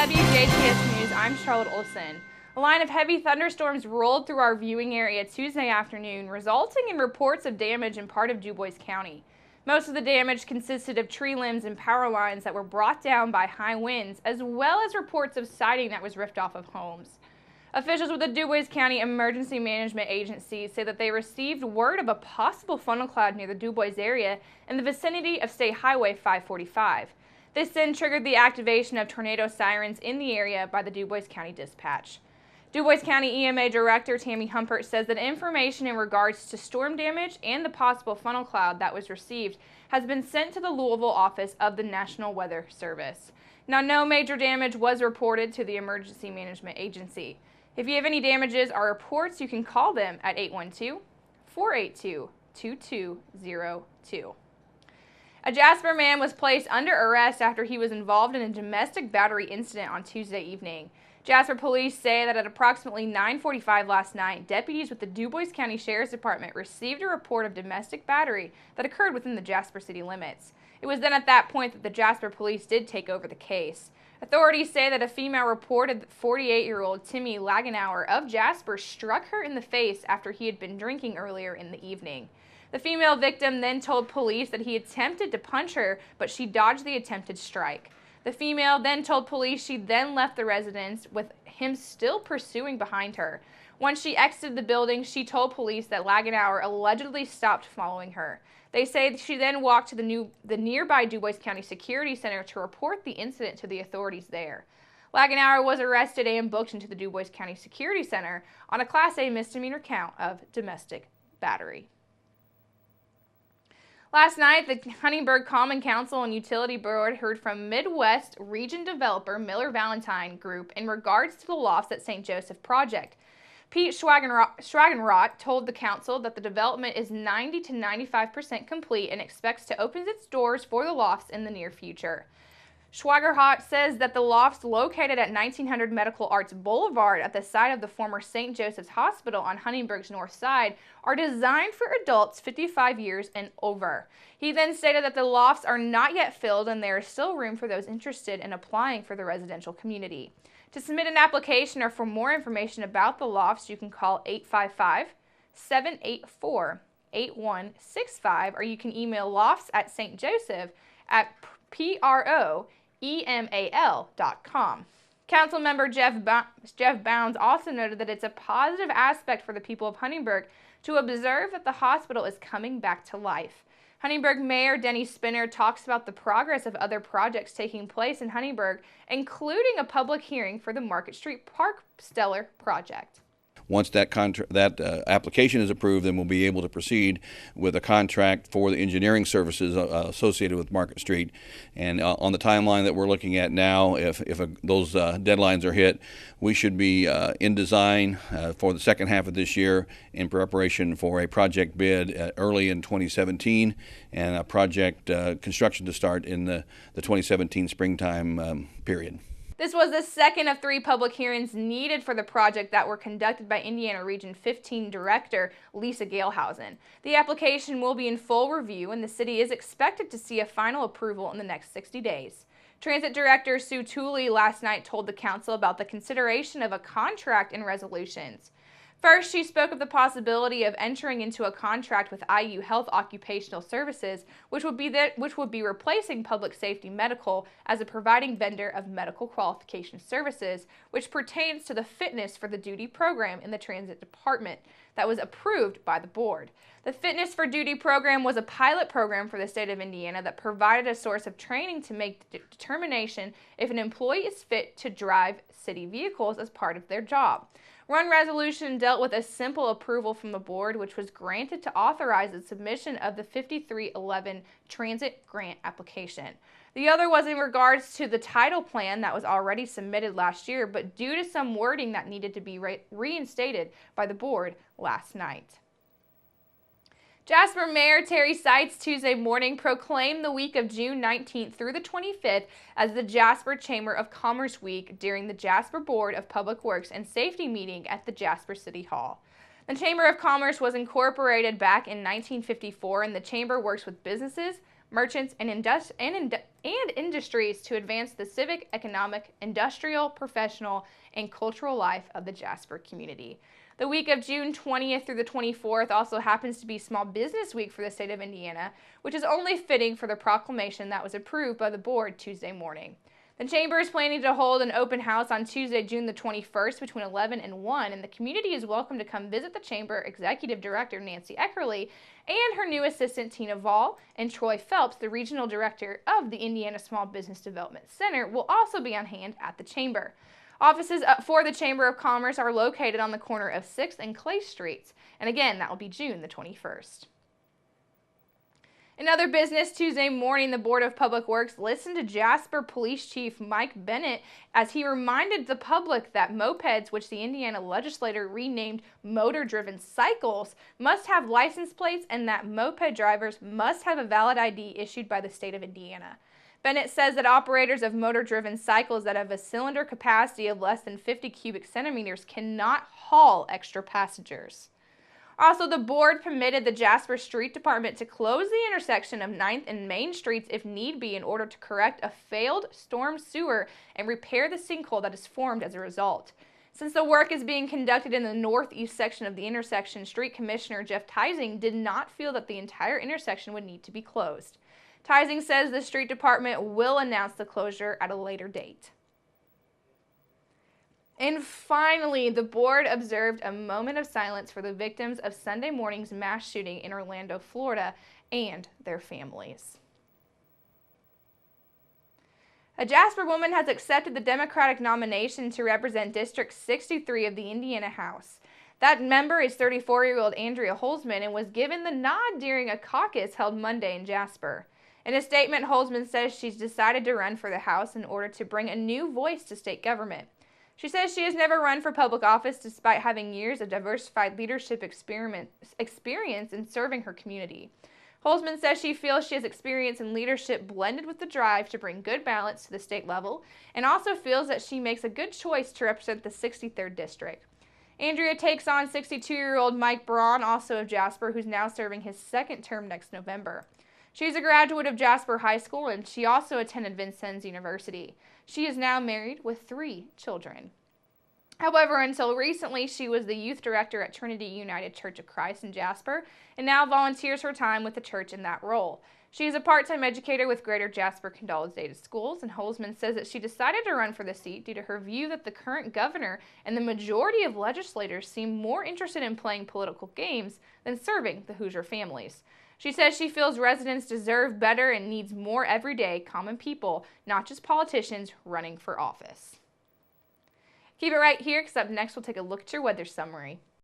WJTS News, I'm Charlotte Olson. A line of heavy thunderstorms rolled through our viewing area Tuesday afternoon, resulting in reports of damage in part of Dubois County. Most of the damage consisted of tree limbs and power lines that were brought down by high winds, as well as reports of siding that was ripped off of homes. Officials with the Dubois County Emergency Management Agency say that they received word of a possible funnel cloud near the Dubois area in the vicinity of State Highway 545. This then triggered the activation of tornado sirens in the area by the Dubois County Dispatch. Dubois County EMA Director Tammy Humpert says that information in regards to storm damage and the possible funnel cloud that was received has been sent to the Louisville office of the National Weather Service. Now, no major damage was reported to the Emergency Management Agency. If you have any damages or reports, you can call them at 812-482-2202. A Jasper man was placed under arrest after he was involved in a domestic battery incident on Tuesday evening. Jasper police say that at approximately 9:45 last night, deputies with the Dubois County Sheriff's Department received a report of domestic battery that occurred within the Jasper city limits. It was then at that point that the Jasper police did take over the case. Authorities say that a female reported that 48-year-old Timmy Lagenauer of Jasper struck her in the face after he had been drinking earlier in the evening. The female victim then told police that he attempted to punch her, but she dodged the attempted strike. The female then told police she then left the residence with him still pursuing behind her. Once she exited the building, she told police that Lagenauer allegedly stopped following her. They say she then walked to the nearby Dubois County Security Center to report the incident to the authorities there. Lagenauer was arrested and booked into the Dubois County Security Center on a Class A misdemeanor count of domestic battery. Last night, the Honeyburg Common Council and Utility Board heard from Midwest Region developer Miller Valentine Group in regards to the lofts at St. Joseph project. Pete Schwagenroth told the council that the development is 90 to 95% complete and expects to open its doors for the lofts in the near future. Schwagerhot says that the lofts located at 1900 Medical Arts Boulevard at the site of the former St. Joseph's Hospital on Honeyburg's north side are designed for adults 55 years and over. He then stated that the lofts are not yet filled and there is still room for those interested in applying for the residential community. To submit an application or for more information about the lofts, you can call 855-784-8165 or you can email lofts@stjoseph@proemal.com. Council member Jeff Bounds also noted that it's a positive aspect for the people of Honeyburg to observe that the hospital is coming back to life. Honeyburg Mayor Denny Spinner talks about the progress of other projects taking place in Honeyburg, including a public hearing for the Market Street Park Stellar project. Once that application is approved, then we'll be able to proceed with a contract for the engineering services associated with Market Street. And on the timeline that we're looking at now, if those deadlines are hit, we should be in design for the second half of this year in preparation for a project bid early in 2017 and a project construction to start in the 2017 springtime period. This was the second of 3 public hearings needed for the project that were conducted by Indiana Region 15 Director Lisa Galehausen. The application will be in full review and the city is expected to see a final approval in the next 60 days. Transit Director Sue Tooley last night told the council about the consideration of a contract and resolutions. First, she spoke of the possibility of entering into a contract with IU Health Occupational Services, which would be replacing Public Safety Medical as a providing vendor of medical qualification services, which pertains to the fitness for the duty program in the transit department that was approved by the board. The Fitness for Duty program was a pilot program for the state of Indiana that provided a source of training to make the determination if an employee is fit to drive city vehicles as part of their job. One resolution dealt with a simple approval from the board, which was granted to authorize the submission of the 5311 transit grant application. The other was in regards to the title plan that was already submitted last year, but due to some wording that needed to be reinstated by the board last night. Jasper Mayor Terry Seitz Tuesday morning proclaimed the week of June 19th through the 25th as the Jasper Chamber of Commerce Week during the Jasper Board of Public Works and Safety meeting at the Jasper City Hall. The Chamber of Commerce was incorporated back in 1954 and the chamber works with businesses, merchants, and industries to advance the civic, economic, industrial, professional, and cultural life of the Jasper community. The week of June 20th through the 24th also happens to be Small Business Week for the state of Indiana, which is only fitting for the proclamation that was approved by the board Tuesday morning. The Chamber is planning to hold an open house on Tuesday, June the 21st between 11 and 1, and the community is welcome to come visit the Chamber Executive Director Nancy Eckerly and her new assistant Tina Vall, and Troy Phelps, the Regional Director of the Indiana Small Business Development Center, will also be on hand at the Chamber. Offices for the Chamber of Commerce are located on the corner of 6th and Clay Streets, and again, that will be June the 21st. In other business, Tuesday morning, the Board of Public Works listened to Jasper Police Chief Mike Bennett as he reminded the public that mopeds, which the Indiana legislature renamed motor-driven cycles, must have license plates and that moped drivers must have a valid ID issued by the state of Indiana. Bennett says that operators of motor-driven cycles that have a cylinder capacity of less than 50 cubic centimeters cannot haul extra passengers. Also, the board permitted the Jasper Street Department to close the intersection of 9th and Main Streets if need be in order to correct a failed storm sewer and repair the sinkhole that is formed as a result. Since the work is being conducted in the northeast section of the intersection, Street Commissioner Jeff Teising did not feel that the entire intersection would need to be closed. Teising says the street department will announce the closure at a later date. And finally, the board observed a moment of silence for the victims of Sunday morning's mass shooting in Orlando, Florida, and their families. A Jasper woman has accepted the Democratic nomination to represent District 63 of the Indiana House. That member is 34-year-old Andrea Holzman and was given the nod during a caucus held Monday in Jasper. In a statement, Holzman says she's decided to run for the House in order to bring a new voice to state government. She says she has never run for public office despite having years of diversified leadership experience in serving her community. Holzman says she feels she has experience in leadership blended with the drive to bring good balance to the state level, and also feels that she makes a good choice to represent the 63rd District. Andrea takes on 62-year-old Mike Braun, also of Jasper, who's now serving his second term next November. She's a graduate of Jasper High School, and she also attended Vincennes University. She is now married with 3 children. However, until recently, she was the youth director at Trinity United Church of Christ in Jasper, and now volunteers her time with the church in that role. She is a part-time educator with Greater Jasper Consolidated Schools, and Holzman says that she decided to run for the seat due to her view that the current governor and the majority of legislators seem more interested in playing political games than serving the Hoosier families. She says she feels residents deserve better and needs more everyday, common people, not just politicians running for office. Keep it right here, because up next we'll take a look at your weather summary.